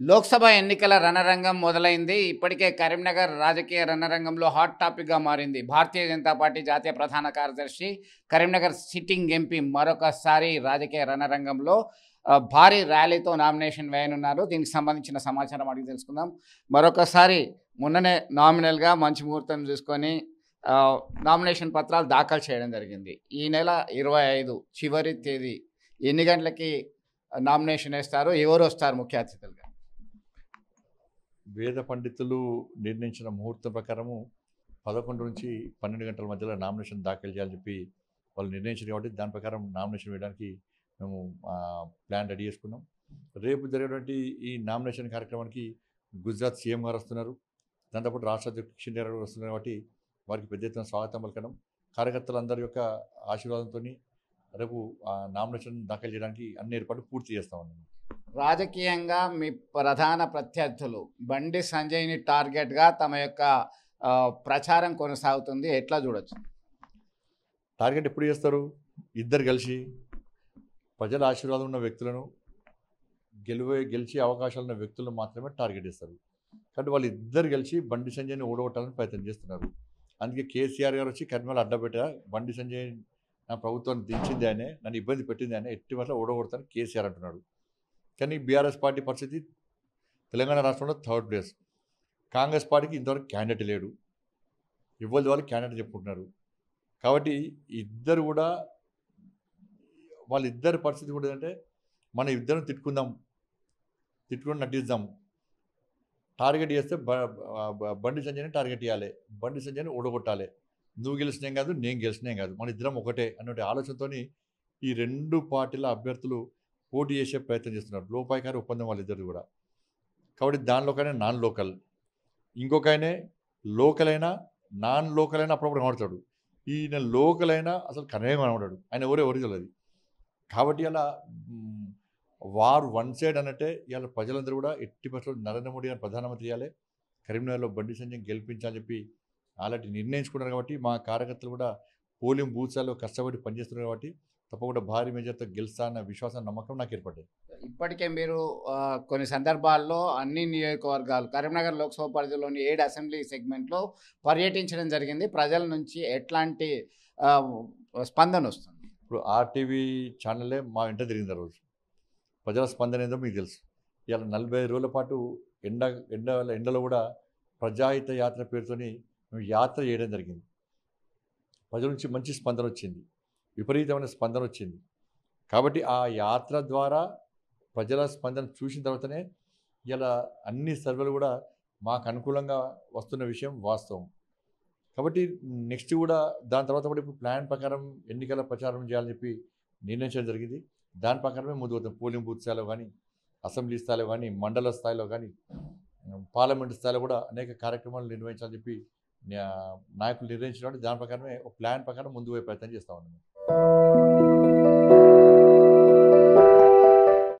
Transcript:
లోక్సభ ఎన్నికల రణరంగం మొదలైంది. ఇప్పటికే కరీంనగర్ రాజకీయ రణరంగంలో హాట్ టాపిక్‌గా మారింది. భారతీయ జనతా పార్టీ జాతీయ ప్రధాన కార్యదర్శి, కరీంనగర్ సిట్టింగ్ ఎంపీ మరొకసారి రాజకీయ రణరంగంలో భారీ ర్యాలీతో నామినేషన్ వేయనున్నారు. దీనికి సంబంధించిన సమాచారం అడిగి తెలుసుకుందాం. మరొకసారి మొన్ననే నామినల్‌గా మంచి ముహూర్తం చూసుకొని నామినేషన్ పత్రాలు దాఖలు చేయడం జరిగింది. ఈ నెల 25 చివరి తేదీ. ఎన్ని గంటలకి నామినేషన్ ఏస్తారు? ఎవరొస్తారు ముఖ్య అతిథులుగా? వేద పండితులు నిర్ణయించిన ముహూర్తం ప్రకారము 11 నుంచి 12 గంటల మధ్యలో నామినేషన్ దాఖలు చేయాలని చెప్పి వాళ్ళు నిర్ణయించారు. కాబట్టి దాని ప్రకారం నామినేషన్ వేయడానికి మేము ప్లాన్ రెడీ చేసుకున్నాం. రేపు జరిగేటువంటి ఈ నామినేషన్ కార్యక్రమానికి గుజరాత్ సీఎం గారు వస్తున్నారు. దాంతోపాటు రాష్ట్ర అధ్యక్షుడు కిషన్ రెడ్డి గారు వస్తున్నారు. కాబట్టి వారికి పెద్ద ఎత్తున స్వాగతం పలకడం, కార్యకర్తలందరి యొక్క ఆశీర్వాదంతో రేపు నామినేషన్ దాఖలు చేయడానికి అన్ని ఏర్పాట్లు పూర్తి చేస్తా ఉన్నాం. రాజకీయంగా మీ ప్రధాన ప్రత్యర్థులు బండి సంజయ్ని టార్గెట్గా తమ యొక్క ప్రచారం కొనసాగుతుంది. ఎట్లా చూడొచ్చు? టార్గెట్ ఎప్పుడు చేస్తారు? ఇద్దరు కలిసి ప్రజల ఆశీర్వాదం ఉన్న వ్యక్తులను, గెలిచే అవకాశాలు ఉన్న వ్యక్తులను మాత్రమే టార్గెట్ చేస్తారు. కాబట్టి వాళ్ళు ఇద్దరు కలిసి బండి సంజయ్ని ఓడగొట్టాలని ప్రయత్నం చేస్తున్నారు. అందుకే కేసీఆర్ గారు వచ్చి కర్మలు అడ్డబెట్టా, బండి సంజయ్ నా ప్రభుత్వాన్ని దించింది ఆయనే, నన్ను ఇబ్బంది పెట్టింది ఆయనే, ఎట్టి వల్ల ఓడగొడతాను కేసీఆర్ అంటున్నాడు. కానీ బీఆర్ఎస్ పార్టీ పరిస్థితి తెలంగాణ రాష్ట్రంలో 3rd ప్లేస్. కాంగ్రెస్ పార్టీకి ఇంతవరకు క్యాండిడేట్ లేడు. ఇవ్వదు వాళ్ళు క్యాండిడేట్ చెప్పుకుంటున్నారు. కాబట్టి ఇద్దరు కూడా వాళ్ళిద్దరి పరిస్థితి కూడా ఏంటంటే మనం ఇద్దరం తిట్టుకుని నటిద్దాం. టార్గెట్ చేస్తే బండి సంజయ్ని టార్గెట్ చేయాలి, బండి సంజయ్ని ఓడగొట్టాలి. నువ్వు గెలిచినేం కాదు, నేను గెలిచినేం కాదు, మన ఇద్దరం ఒకటే అన్నటువంటి ఆలోచనతో ఈ రెండు పార్టీల అభ్యర్థులు పోటీ చేసే ప్రయత్నం చేస్తున్నారు. లోపాయికారి ఒప్పందం వాళ్ళిద్దరు కూడా. కాబట్టి దానిలో ఒకనే నాన్ లోకల్, ఇంకొక ఆయనే లోకల్ అయినా నాన్ లోకల్ అయినా అప్పుడప్పుడు కనబడతాడు. ఈయన లోకల్ అయినా అసలు కనబడాడు. ఆయన ఎవరు తెలియదు. కాబట్టి అలా వారు వన్ సైడ్ అన్నట్టే ఇవాళ ప్రజలందరూ కూడా ఎట్టి పరిస్థితుల్లో నరేంద్ర మోడీ గారిని ప్రధానమంత్రి చేయాలి, కరీంనగర్లో బండి సంజయ్ గెలిపించాలని చెప్పి అలాంటి నిర్ణయించుకున్నారు. కాబట్టి మా కార్యకర్తలు కూడా పోలింగ్ బూత్స్లో కష్టపడి పనిచేస్తున్నారు. కాబట్టి తప్పకుండా భారీ మెజార్టీతో గెలుస్తా అన్న విశ్వాసం, నమ్మకం నాకు ఏర్పడ్డాయి. ఇప్పటికే మీరు కొన్ని సందర్భాల్లో అన్ని నియోజకవర్గాలు, కరీంనగర్ లోక్సభ పరిధిలోని 7 అసెంబ్లీ సెగ్మెంట్లో పర్యటించడం జరిగింది. ప్రజల నుంచి ఎట్లాంటి స్పందన వస్తుంది? ఇప్పుడు ఆర్టీవీ ఛానల్లే మా ఇంట తిరిగింది ఆ రోజు. ప్రజల స్పందన ఏందో మీకు తెలుసు. ఇవాళ 45 రోజుల పాటు ఎండలో కూడా ప్రజాహిత యాత్ర పేరుతోని మేము యాత్ర చేయడం జరిగింది. ప్రజల నుంచి మంచి స్పందన వచ్చింది, విపరీతమైన స్పందన వచ్చింది. కాబట్టి ఆ యాత్ర ద్వారా ప్రజల స్పందన చూసిన తర్వాతనే ఇలా అన్ని సర్వేలు కూడా మాకు అనుకూలంగా వస్తున్న విషయం వాస్తవం. కాబట్టి నెక్స్ట్ కూడా దాని తర్వాత కూడా ఇప్పుడు ప్లాన్ ప్రకారం ఎన్నికల ప్రచారం చేయాలని చెప్పి నిర్ణయించడం జరిగింది. దాని ప్రకారమే ముందు పోతాం. పోలింగ్ బూత్ స్థాయిలో కానీ, అసెంబ్లీ స్థాయిలో కానీ, మండల స్థాయిలో కానీ, పార్లమెంట్ స్థాయిలో కూడా అనేక కార్యక్రమాలు నిర్వహించాలని చెప్పి నాయకులు నిర్ణయించినప్పుడు దాని ప్రకారమే ఒక ప్లాన్ ప్రకారం ముందు పోయే ప్రయత్నం చేస్తూ ఉన్నాము.